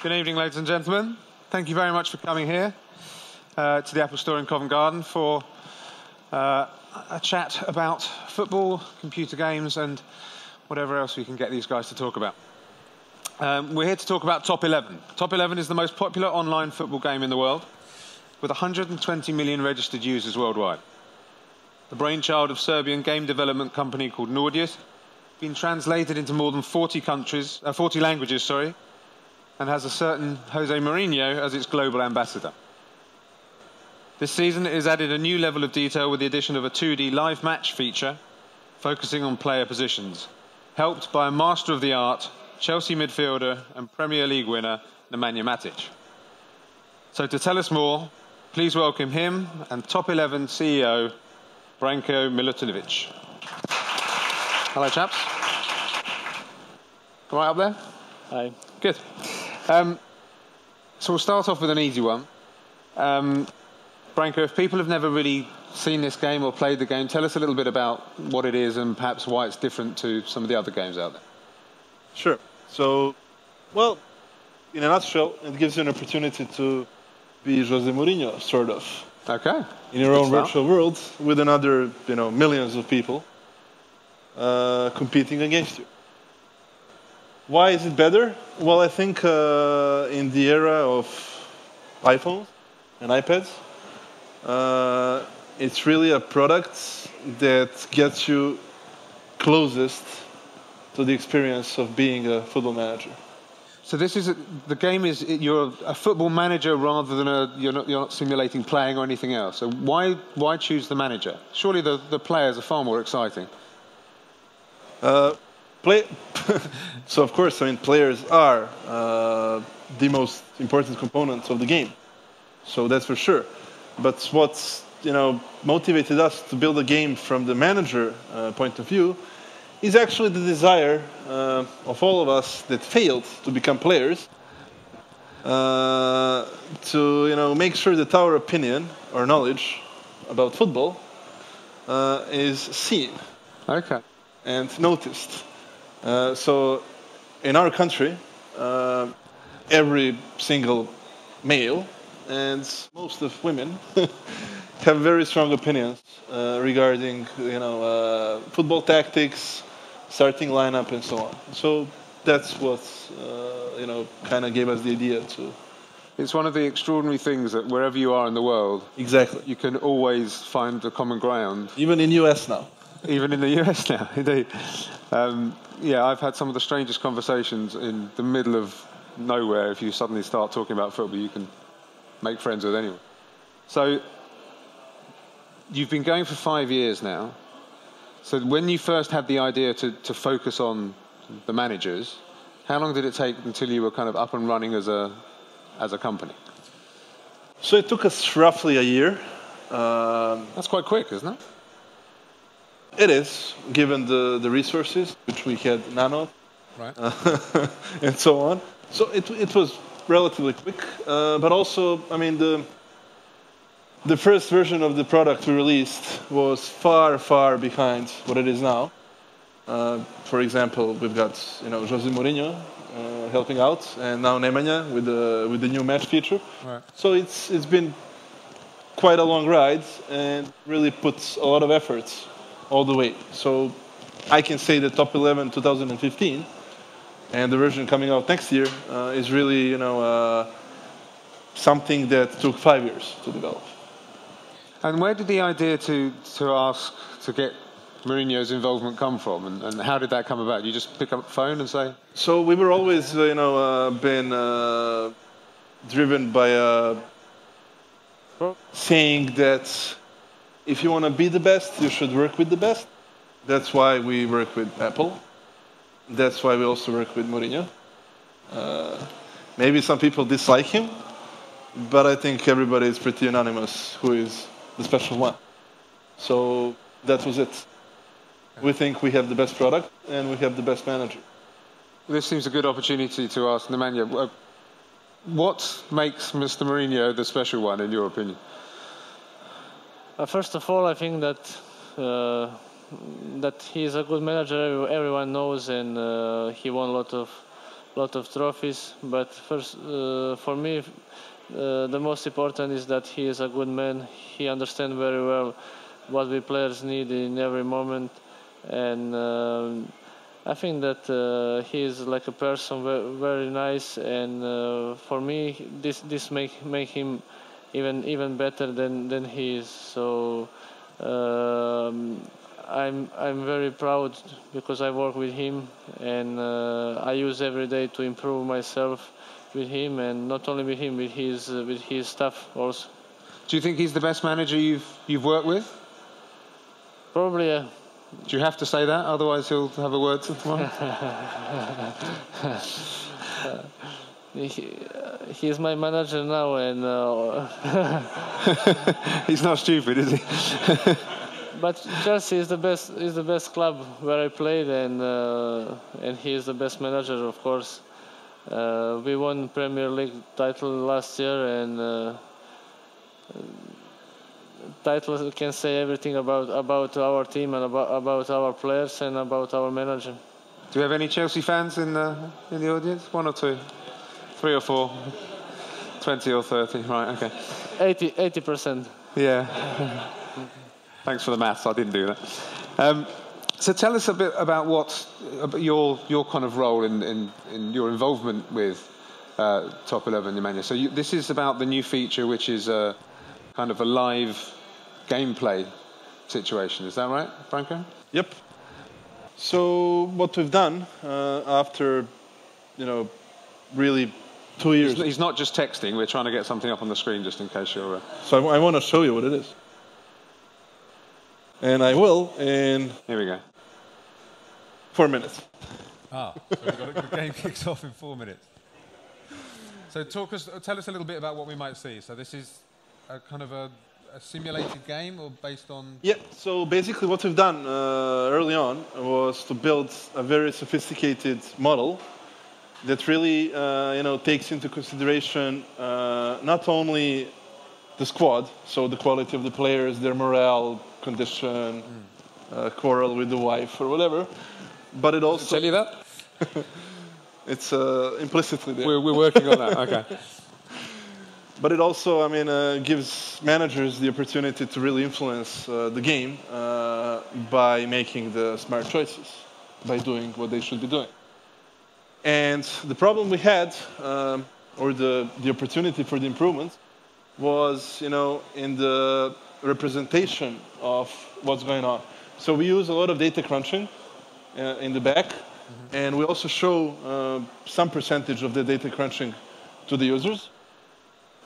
Good evening, ladies and gentlemen. Thank you very much for coming here to the Apple Store in Covent Garden for a chat about football, computer games, and whatever else we can get these guys to talk about. We're here to talk about Top 11. Top 11 is the most popular online football game in the world, with 120 million registered users worldwide. The brainchild of Serbian game development company called Nordeus, been translated into more than 40 languages, and has a certain Jose Mourinho as its global ambassador. This season it has added a new level of detail with the addition of a 2D live match feature focusing on player positions, helped by a master of the art, Chelsea midfielder and Premier League winner Nemanja Matic. So to tell us more, please welcome him and Top 11 CEO Branko Milutinović. Hello, chaps. Right up there? Hi. Good. So we'll start off with an easy one. Branko, if people have never really seen this game or played the game, tell us a little bit about what it is and perhaps why it's different to some of the other games out there. Sure. So, well, in a nutshell, it gives you an opportunity to be Jose Mourinho, sort of. Okay. In your own virtual world with another, millions of people competing against you. Why is it better? Well, I think in the era of iPhones and iPads, it's really a product that gets you closest to the experience of being a football manager. So this is the game is you're a football manager rather than you're not simulating playing or anything else. So why choose the manager? Surely the players are far more exciting. So of course, players are the most important components of the game. So that's for sure. But what's motivated us to build a game from the manager point of view is actually the desire of all of us that failed to become players to make sure that our opinion or knowledge about football is seen and noticed. So in our country, every single male and most of women have very strong opinions regarding football tactics, starting lineup, and so on. So that's what kind of gave us the idea to. It's one of the extraordinary things that wherever you are in the world, exactly, you can always find a common ground. Even in US now. Even in the US now, indeed. Yeah, I've had some of the strangest conversations in the middle of nowhere. If you suddenly start talking about football, you can make friends with anyone. So you've been going for 5 years now. So when you first had the idea to focus on the managers, how long did it take until you were kind of up and running as a company? So it took us roughly a year. That's quite quick, isn't it? It is, given the resources, which we had none of, right. And so on. So it was relatively quick, but also, the first version of the product we released was far, far behind what it is now. For example, we've got Jose Mourinho helping out, and now Nemanja with the new match feature. Right. So it's been quite a long ride, and really puts a lot of effort all the way. So I can say that Top 11 2015 and the version coming out next year is really something that took 5 years to develop. And where did the idea to ask to get Mourinho's involvement come from, and how did that come about? You just pick up the phone and say? So we were always been driven by saying that if you want to be the best, you should work with the best. That's why we work with Apple. That's why we also work with Mourinho. Maybe some people dislike him, but I think everybody is pretty unanimous who is the special one. So that was it. We think we have the best product and we have the best manager. This seems a good opportunity to ask Nemanja, what makes Mr. Mourinho the special one, in your opinion? First of all, I think that that he is a good manager. Everyone knows, and he won a lot of lot of trophies. But first, for me, the most important is that he is a good man. He understands very well what we players need in every moment, and I think that he is like a person very nice, and for me this make him even better than he is. So I'm very proud because I work with him, and I use every day to improve myself with him, and not only with him, with his staff also. Do you think he's the best manager you've worked with? Probably, yeah. Do you have to say that? Otherwise he'll have a word tomorrow? He's my manager now, and he's not stupid, is he? But Chelsea is the best club where I played, and he is the best manager, of course. We won Premier League title last year, and title can say everything about our team and about our players and about our manager. Do we have any Chelsea fans in the audience? 1 or 2? 3 or 4? 20 or 30? Right, okay. 80%. Yeah. Thanks for the maths. I didn't do that. So tell us a bit about your kind of role in your involvement with Top 11, Nemanja. So this is about the new feature, which is a kind of a live gameplay situation. Is that right, Branko? Yep. So what we've done after, really 2 years. He's not just texting. We're trying to get something up on the screen just in case you're. So I want to show you what it is. And I will in... Here we go. 4 minutes. So the game kicks off in 4 minutes. So tell us a little bit about what we might see. So this is a kind of a simulated game, or based on... Yeah, so basically what we've done early on was to build a very sophisticated model that really, takes into consideration not only the squad, so the quality of the players, their morale, condition, quarrel with the wife or whatever, but it also... Does it tell you that? It's implicitly there. We're working on that, okay. But it also, gives managers the opportunity to really influence the game by making the smart choices, by doing what they should be doing. And the problem we had, or the opportunity for the improvement, was, in the representation of what's going on. So we use a lot of data crunching in the back, and we also show some percentage of the data crunching to the users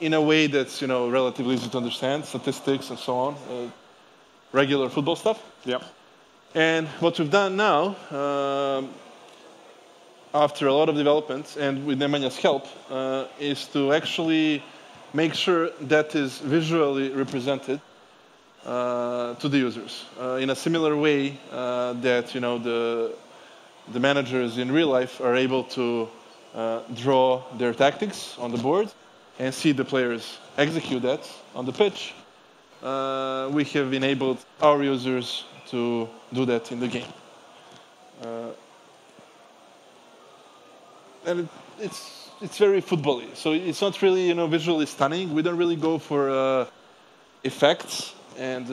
in a way that's, relatively easy to understand, statistics and so on, regular football stuff. Yep. And what we've done now, after a lot of development and with Nemanja's help, is to actually make sure that is visually represented to the users in a similar way that the managers in real life are able to draw their tactics on the board and see the players execute that on the pitch. We have enabled our users to do that in the game. And it's very football-y. So it's not really, visually stunning. We don't really go for effects and,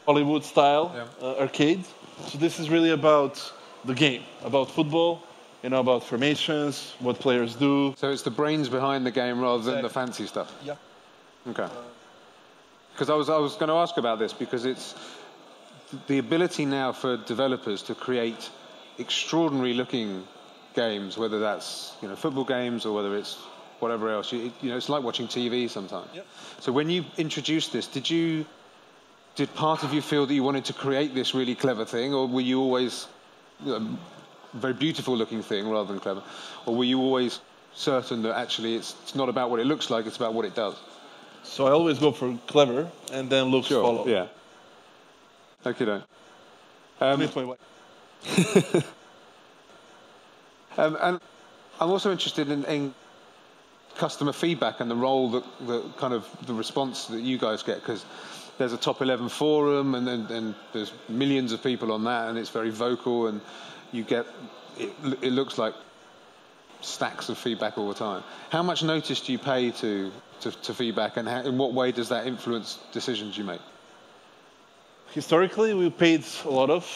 Hollywood-style arcade. So this is really about the game, about football, about formations, what players do. So it's the brains behind the game rather than the fancy stuff? Yeah. Okay. Because I was going to ask about this, because it's the ability now for developers to create extraordinary-looking games, whether that's football games or whether it's whatever else. It's like watching TV sometimes. Yep. So when you introduced this, did part of you feel that you wanted to create this really clever thing, or were you always very beautiful looking thing rather than clever, or were you always certain that actually it's not about what it looks like, it's about what it does? So I always go for clever and then looks follow. Yeah. Okay, then. Meet my wife. And I'm also interested in customer feedback and the role that kind of the response that you guys get, because there's a Top 11 forum and there's millions of people on that, and it's very vocal, and you get it looks like stacks of feedback all the time. How much notice do you pay to feedback, and in what way does that influence decisions you make? Historically, we paid a lot of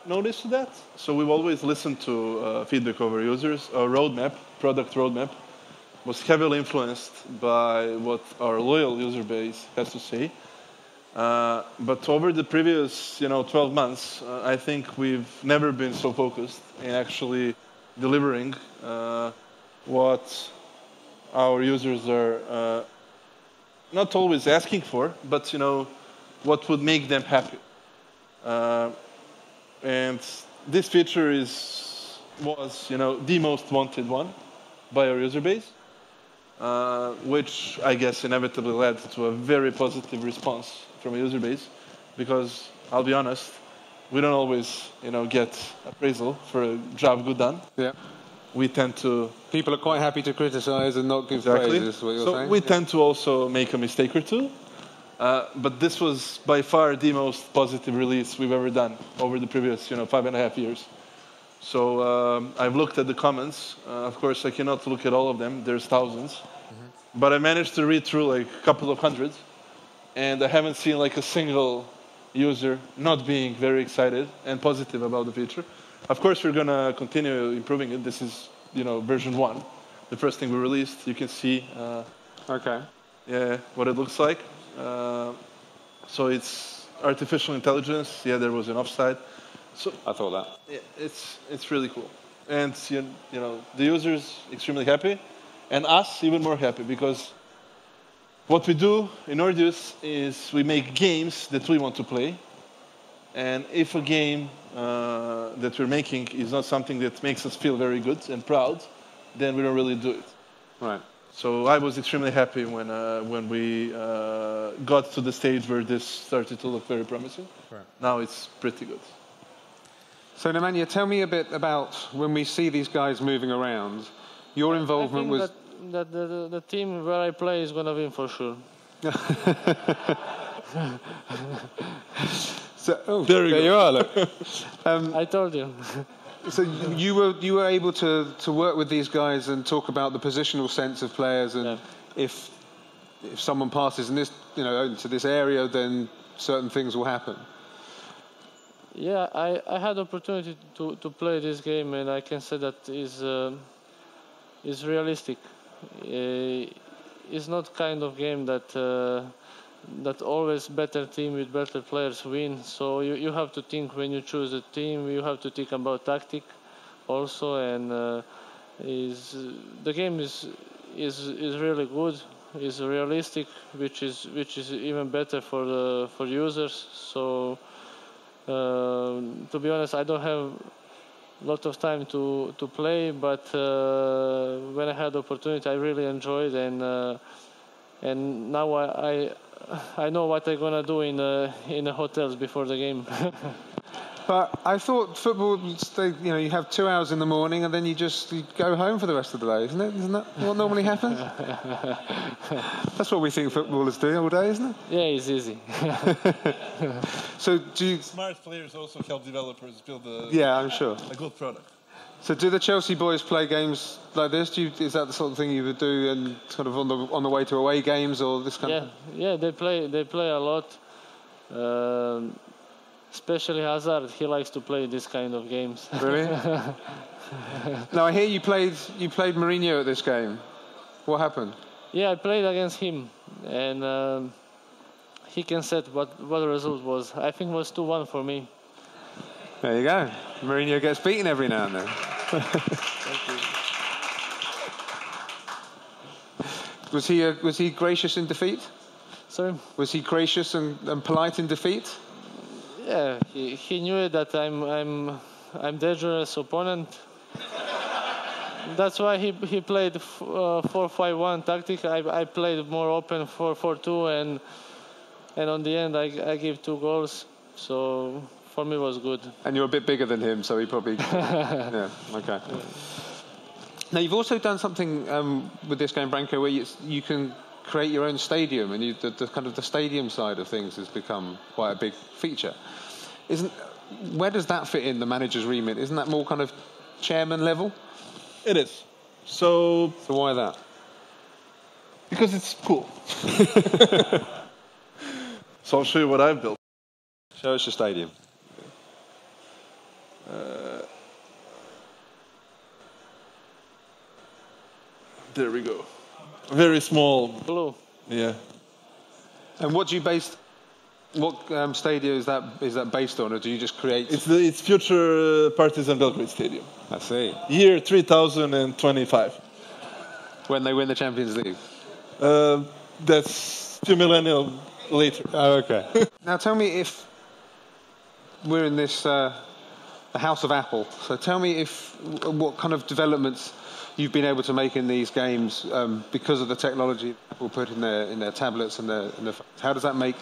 notice to that. So we've always listened to feedback of our users. Our roadmap, product roadmap, was heavily influenced by what our loyal user base has to say. But over the previous 12 months, I think we've never been so focused in actually delivering what our users are not always asking for, but what would make them happy. And this feature was the most wanted one by our user base, which I guess inevitably led to a very positive response from a user base, because I'll be honest, we don't always get appraisal for a job good done. Yeah. We tend to... People are quite happy to criticize and not give praise, is what you're saying? We tend to also make a mistake or two. But this was by far the most positive release we've ever done over the previous 5.5 years. So I've looked at the comments. Of course, I cannot look at all of them. There's thousands. Mm-hmm. But I managed to read through like a couple of hundred. And I haven't seen like a single user not being very excited and positive about the feature. Of course, we're going to continue improving it. This is, version 1. The first thing we released. You can see what it looks like. So it's artificial intelligence. Yeah, there was an offside. So I thought that. Yeah, it's really cool. And, the users extremely happy. And us even more happy, because what we do in Nordeus is we make games that we want to play. And if a game that we're making is not something that makes us feel very good and proud, then we don't really do it. Right. So I was extremely happy when we got to the stage where this started to look very promising. Right. Now it's pretty good. So Nemanja, tell me a bit about when we see these guys moving around. Your involvement was... that the team where I play is going to win for sure. So, there you are. Look. I told you. So you were able to work with these guys and talk about the positional sense of players, and if someone passes in this into this area, then certain things will happen. Yeah, I had the opportunity to play this game, and I can say that is realistic. It's not kind of game that always better team with better players win. So you have to think when you choose a team. You have to think about tactic also, and the game is really good. It's realistic, which is even better for users. So to be honest, I don't have a lot of time to play, but when I had the opportunity, I really enjoyed, and now I know what I'm gonna do in the hotels before the game. But I thought football, you have 2 hours in the morning and then you go home for the rest of the day, isn't it? Isn't that what normally happens? That's what we think footballers do all day, isn't it? Yeah, it's easy. So smart players also help developers build a good product. So do the Chelsea boys play games like this? Is that the sort of thing you would do, and sort of on the way to away games or this kind of? Yeah, they play a lot. Especially Hazard, he likes to play this kind of games. Really? Now I hear you played Mourinho at this game. What happened? Yeah, I played against him, and he can set what the result was. I think it was 2-1 for me. There you go. Mourinho gets beaten every now and then. Thank you. Was he gracious in defeat? Sorry? Was he gracious and polite in defeat? Yeah, he knew that I'm dangerous opponent. That's why he played 4-5-1 tactic. I played more open 4-4-2, and on the end I gave 2 goals. So for me it was good. And you're a bit bigger than him, so he probably... yeah, okay. Yeah. Now you've also done something with this game, Branko, where you can create your own stadium, and the kind of the stadium side of things has become quite a big feature. Where does that fit in the manager's remit? Isn't that more kind of chairman level? It is. So why that? because it's cool. So I'll show you what I've built. Show us your stadium. There we go. Very small. Blue. Yeah. And what do you base? What stadium is that based on, or do you just create? It's future Partizan Belgrade Stadium. I see. Year 3025. When they win the Champions League. That's 2 millennia later. Oh, okay. Now tell me, if we're in this the house of Apple, so tell me what kind of developments you've been able to make in these games because of the technology Apple put in their tablets and their phones. How does that make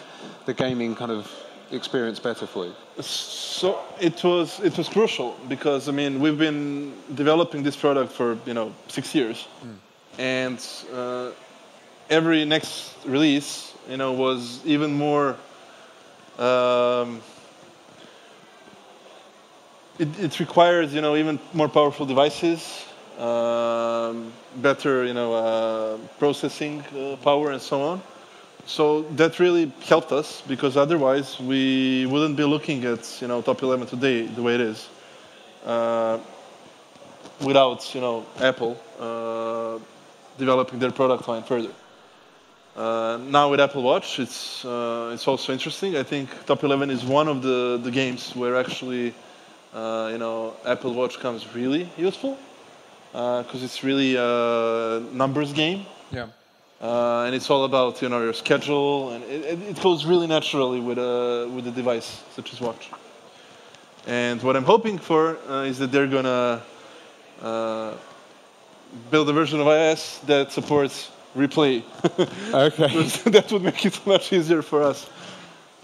the gaming kind of experience better for you? So it was crucial because, I mean, we've been developing this product for 6 years, and every next release was even more. It requires even more powerful devices, better processing power and so on. So that really helped us, because otherwise we wouldn't be looking at top 11 today the way it is without Apple developing their product line further. Now with Apple Watch, it's also interesting. I think top 11 is one of the games where actually Apple Watch comes really useful, because it's really a numbers game. Yeah. And it's all about your schedule, and it goes really naturally with a device such as watch. And what I'm hoping for is that they're gonna build a version of iOS that supports replay. Okay. That would make it much easier for us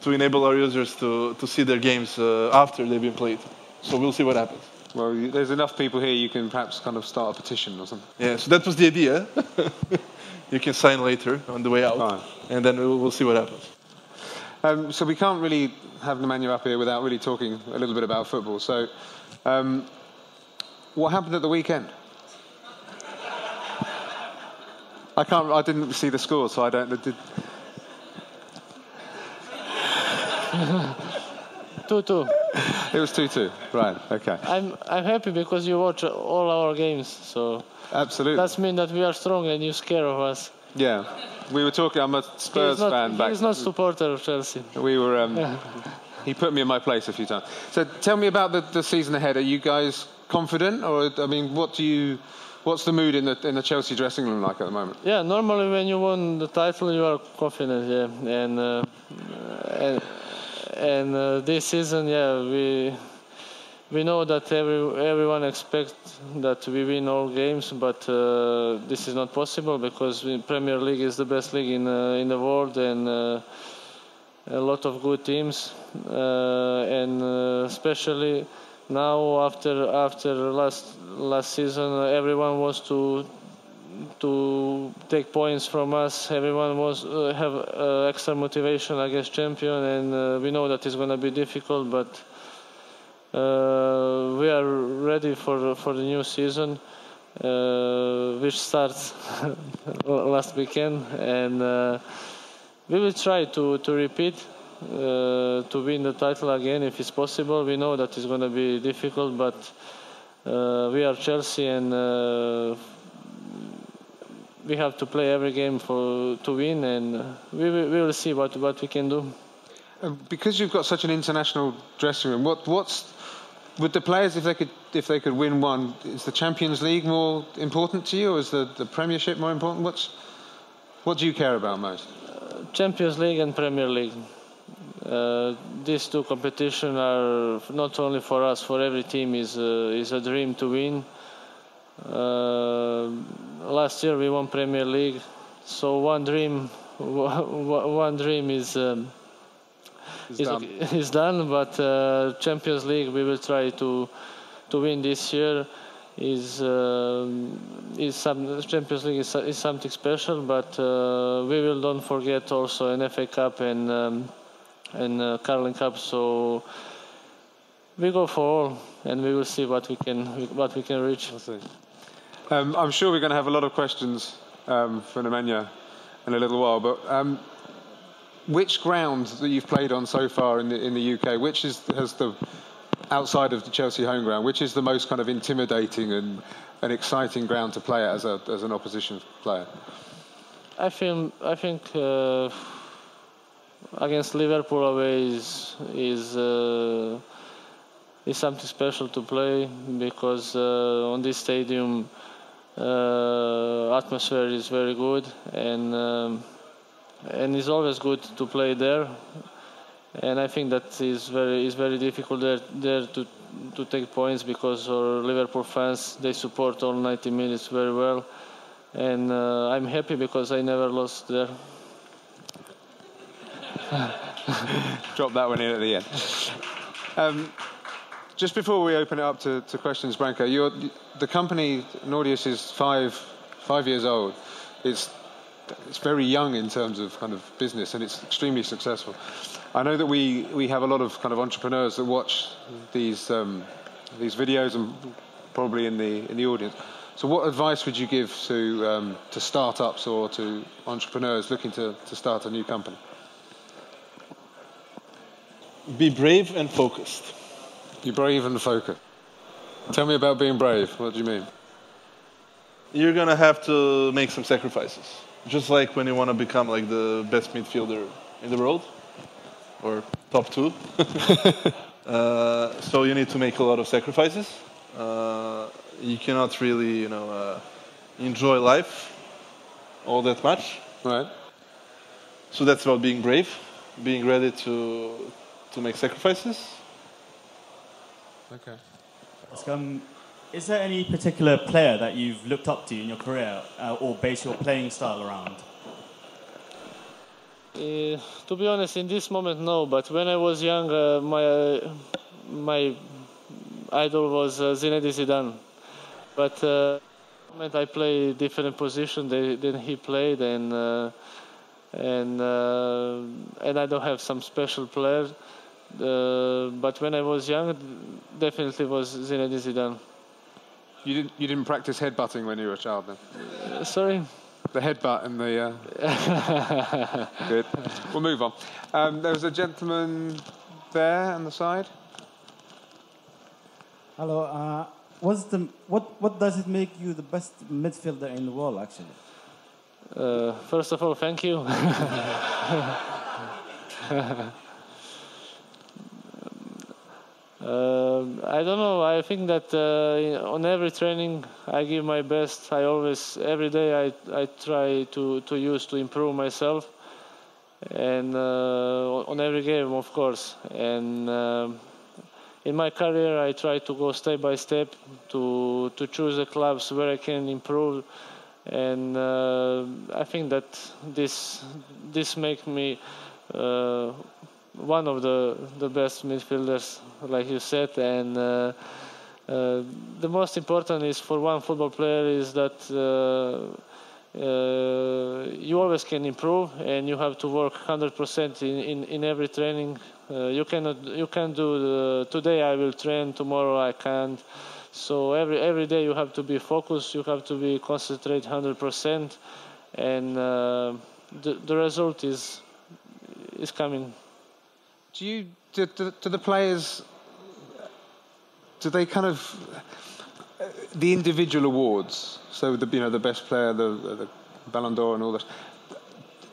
to enable our users to see their games after they've been played. So we'll see what happens. Well, there's enough people here, you can perhaps kind of start a petition or something. Yeah, so that was the idea. You can sign later on the way out, Fine. and then we'll see what happens. So we can't really have Nemanja up here without really talking a little bit about football. So what happened at the weekend? I didn't see the score, so I don't... 2-2. It was 2-2, right, okay. I'm happy because you watch all our games, so... Absolutely. That means that we are strong and you're scared of us. Yeah. We were talking, I'm a Spurs fan back... He's not supporter of Chelsea. We were... He put me in my place a few times. So tell me about the season ahead. Are you guys confident? Or, I mean, what's the mood in the Chelsea dressing room like at the moment? Yeah, normally when you won the title, you are confident, yeah. And this season, yeah, we know that everyone expects that we win all games, but this is not possible because the Premier League is the best league in the world, and a lot of good teams, and especially now after last season, everyone wants to take points from us. Everyone wants have extra motivation against champion, and we know that it's going to be difficult, but we are ready for the new season, which starts last weekend, and we will try to repeat, to win the title again if it's possible. We know that it's going to be difficult, but we are Chelsea, and we have to play every game to win, and we will see what we can do. Because you've got such an international dressing room, what's with the players, if they could win one, is the Champions League more important to you, or is the Premiership more important? What do you care about most? Champions League and Premier League. These two competitions are not only for us, for every team is a dream to win. Last year we won Premier League, so one dream is done. But Champions League we will try to win this year. Champions League is something special, but we will don't forget also an FA Cup and Carling Cup. So we go for all, and we will see what we can reach. I'll see. I'm sure we're going to have a lot of questions for Nemanja in a little while, but which ground that you've played on so far in the UK, which has the, outside of the Chelsea home ground, which is the most kind of intimidating and an exciting ground to play at as an opposition player? I think against Liverpool away is something special to play, because on this stadium atmosphere is very good, and it's always good to play there. And I think that is very difficult there to take points, because our Liverpool fans, they support all 90 minutes very well, and I'm happy because I never lost there. Drop that one in at the end. Just before we open it up to questions, Branko, the company Nordeus is five years old. It's very young in terms of kind of business, and it's extremely successful. I know that we have a lot of kind of entrepreneurs that watch these videos, and probably in the audience. So what advice would you give to startups or to entrepreneurs looking to start a new company? Be brave and focused. Be brave and focused. Tell me about being brave. What do you mean? You're going to have to make some sacrifices. Just like when you want to become like the best midfielder in the world, or top 2. So you need to make a lot of sacrifices. You cannot really, enjoy life all that much. Right. So that's about being brave, being ready to make sacrifices. Okay. Is there any particular player that you've looked up to in your career, or base your playing style around? To be honest, in this moment, no. But when I was young, my idol was Zinedine Zidane. But the moment I play different position than he played, and I don't have some special player. But when I was young, definitely was Zinedine Zidane. You didn't practice headbutting when you were a child, then? Sorry? The headbutt and the... Good. We'll move on. There was a gentleman there on the side. Hello. What does it make you the best midfielder in the world, actually? First of all, thank you. I don't know. I think that on every training I give my best. Every day I try to improve myself, and on every game, of course. And in my career, I try to go step by step to choose the clubs where I can improve, and I think that this makes me one of the best midfielders, like you said. And the most important is for one football player is that you always can improve, and you have to work 100% in every training. You can't do today I will train, tomorrow I can't. So every day you have to be focused, you have to be concentrate 100%, and the result is coming. Do the players, do they kind of, the individual awards, so the best player, the Ballon d'Or and all this,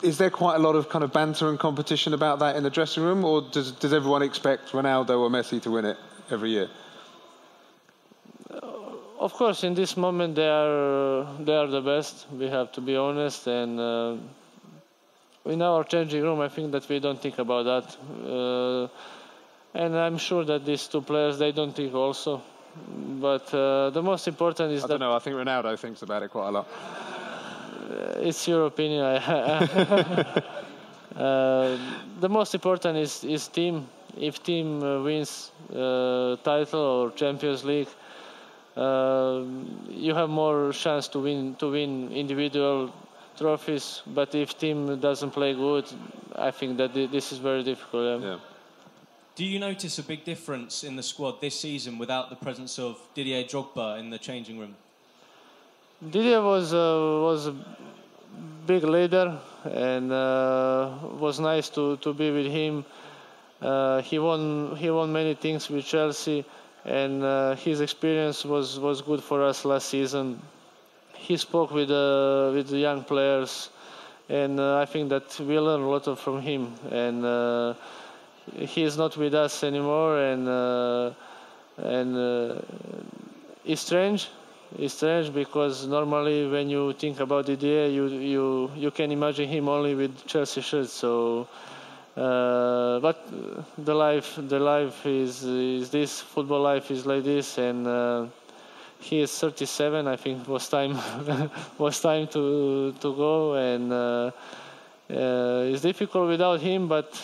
is there quite a lot of kind of banter and competition about that in the dressing room, or does everyone expect Ronaldo or Messi to win it every year? Of course, in this moment they are the best. We have to be honest, and in our changing room, I think that we don't think about that, and I'm sure that these two players, they don't think also. But the most important is I don't know. I think Ronaldo thinks about it quite a lot. It's your opinion. The most important is team. If team wins title or Champions League, you have more chance to win individual trophies. But if team doesn't play good, I think that this is very difficult. Yeah. Do you notice a big difference in the squad this season without the presence of Didier Drogba in the changing room? Didier was a big leader, and was nice to be with him. He won many things with Chelsea, and his experience was good for us last season. He spoke with the young players, and I think that we learned a lot from him. And he is not with us anymore, and it's strange. It's strange because normally when you think about Didier, you can imagine him only with Chelsea shirts. So, but the life is this. Football life is like this, and he is 37. I think was time to go, and it's difficult without him. But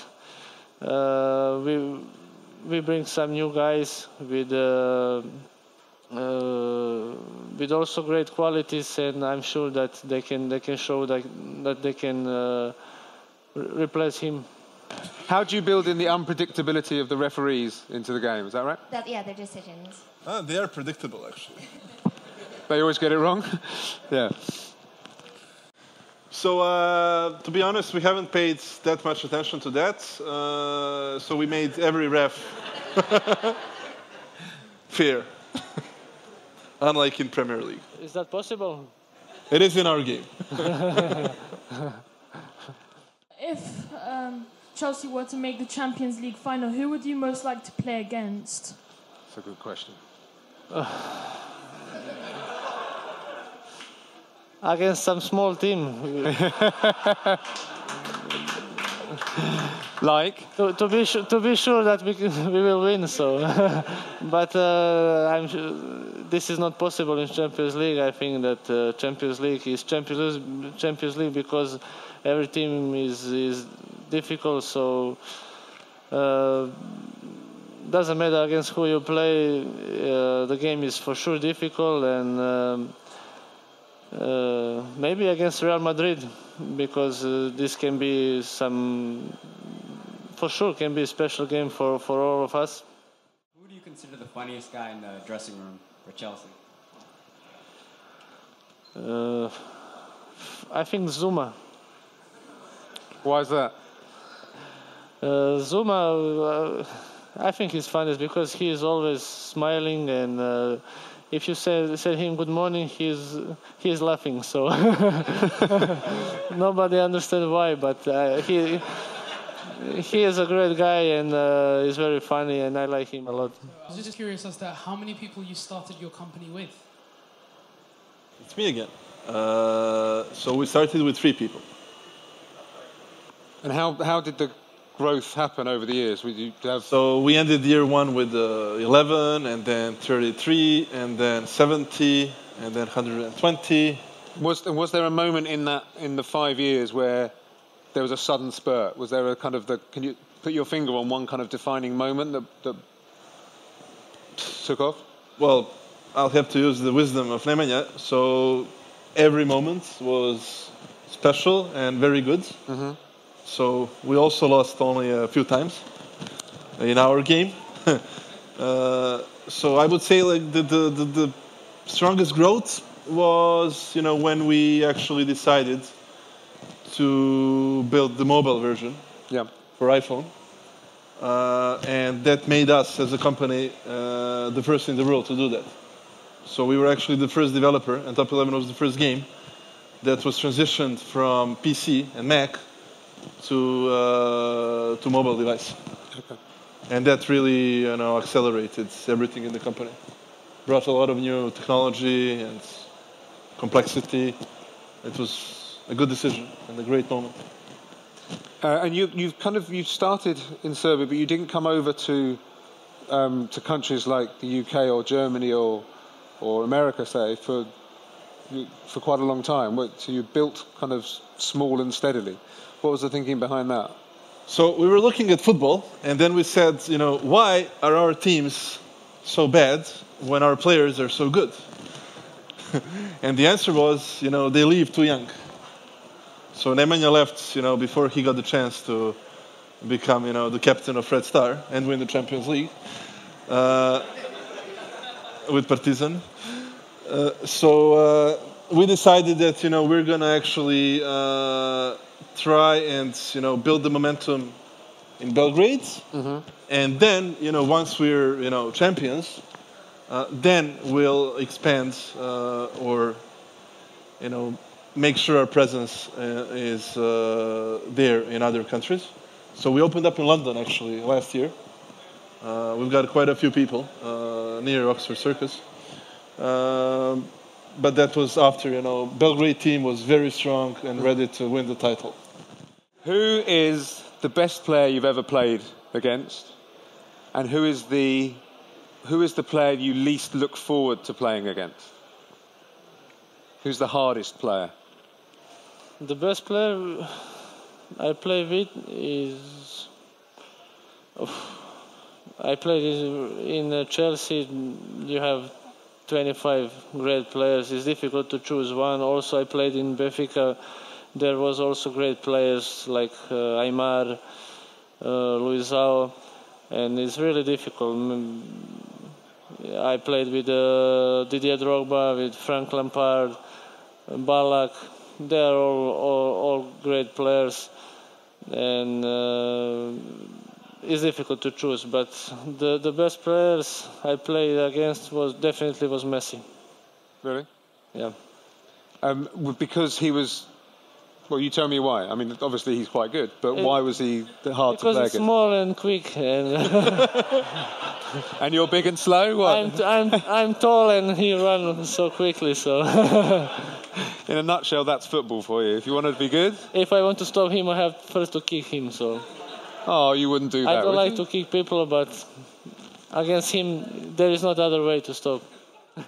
we bring some new guys with also great qualities, and I'm sure that they can show that they can replace him. How do you build in the unpredictability of the referees into the game? Is that right? Yeah, their decisions. They are predictable, actually. They always get it wrong? Yeah. So, to be honest, we haven't paid that much attention to that. So we made every ref fair, unlike in Premier League. Is that possible? It is in our game. If Chelsea were to make the Champions League final, who would you most like to play against? That's a good question. Against some small team. Like? To be sure that we will win. So, but I'm sure this is not possible in Champions League. I think that Champions League is Champions League because every team is difficult. So doesn't matter against who you play. The game is for sure difficult, and maybe against Real Madrid, because this can be for sure can be a special game for all of us. Who do you consider the funniest guy in the dressing room for Chelsea? I think Zuma. Why is that? Zuma, I think he's funniest because he is always smiling, and if you say him good morning, he's laughing. So nobody understands why, but he is a great guy, and he's very funny, and I like him a lot. I was just curious as to how many people you started your company with. It's me again. So we started with 3 people. And how did the growth happen over the years? So we ended year 1 with 11, and then 33, and then 70, and then 120. Was there a moment in the 5 years where there was a sudden spurt? Was there a kind of can you put your finger on one kind of defining moment that took off? Well, I'll have to use the wisdom of Nemanja. So every moment was special and very good. Mm-hmm. So we also lost only a few times in our game. So I would say like the strongest growth was, when we actually decided to build the mobile version for iPhone. And that made us as a company the first in the world to do that. So we were actually the first developer, and Top 11 was the first game that was transitioned from PC and Mac to mobile device. Okay. And that really accelerated everything in the company. Brought a lot of new technology and complexity. It was a good decision and a great moment. And you started in Serbia, but you didn't come over to countries like the UK or Germany or America, say, for quite a long time. So you built kind of small and steadily. What was the thinking behind that? So we were looking at football, and then we said, why are our teams so bad when our players are so good? And the answer was, they leave too young. So Nemanja left, before he got the chance to become, the captain of Red Star and win the Champions League with Partizan. So we decided that we're gonna actually try and build the momentum in Belgrade, and then once we're champions, then we'll expand or make sure our presence is there in other countries. So we opened up in London actually last year. We've got quite a few people near Oxford Circus. But that was after, Belgrade team was very strong and ready to win the title. Who is the best player you've ever played against? And who is the player you least look forward to playing against? Who's the hardest player? The best player I play with is... I played in Chelsea. You have 25 great players. It's difficult to choose one. Also, I played in Benfica. There was also great players like Aymar, Luizao, and it's really difficult. I played with Didier Drogba, with Frank Lampard, Ballack. They are all great players, and it's difficult to choose. But the best players I played against was Messi. Really? Yeah. Because he was. Well, you tell me why. I mean, obviously he's quite good, but why was he hard to play against? Because he's small and quick, and and you're big and slow. What? I'm tall and he runs so quickly. So, in a nutshell, that's football for you. If you wanted to be good, if I want to stop him, I have first to kick him. So. Oh, you wouldn't do that. I don't like to kick people, but against him, there is no other way to stop.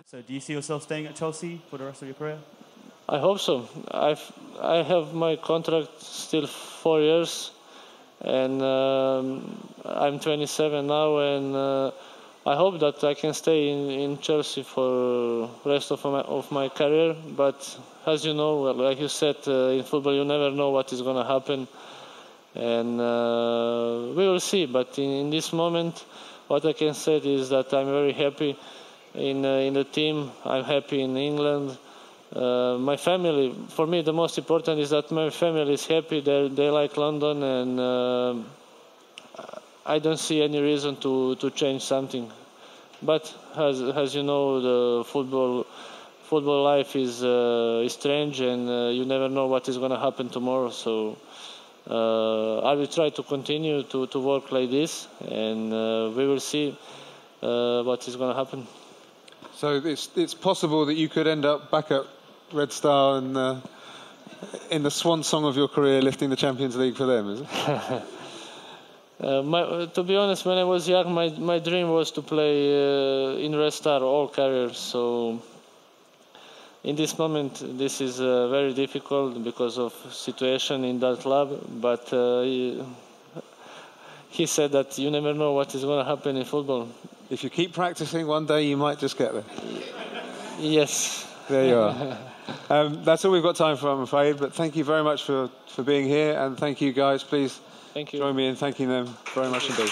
So, do you see yourself staying at Chelsea for the rest of your career? I hope so. I have my contract still 4 years, and I'm 27 now, and I hope that I can stay in Chelsea for the rest of my career. But as you know, like you said, in football you never know what is going to happen, and we will see. But in this moment, what I can say is that I'm very happy in the team. I'm happy in England. My family, for me, the most important is that my family is happy. They like London, and I don't see any reason to change something. But as you know, the football life is strange, and you never know what is going to happen tomorrow. So I will try to continue to work like this, and we will see what is going to happen. So it's possible that you could end up back at Red Star and in the swan song of your career, lifting the Champions League for them, is it? To be honest, when I was young, my dream was to play in Red Star all careers. So in this moment, this is very difficult because of situation in that club. But he said that you never know what is going to happen in football. If you keep practicing, one day you might just get there. Yes. There you are. That's all we've got time for, I'm afraid. But thank you very much for being here, and thank you guys. Please join me in thanking them very much indeed.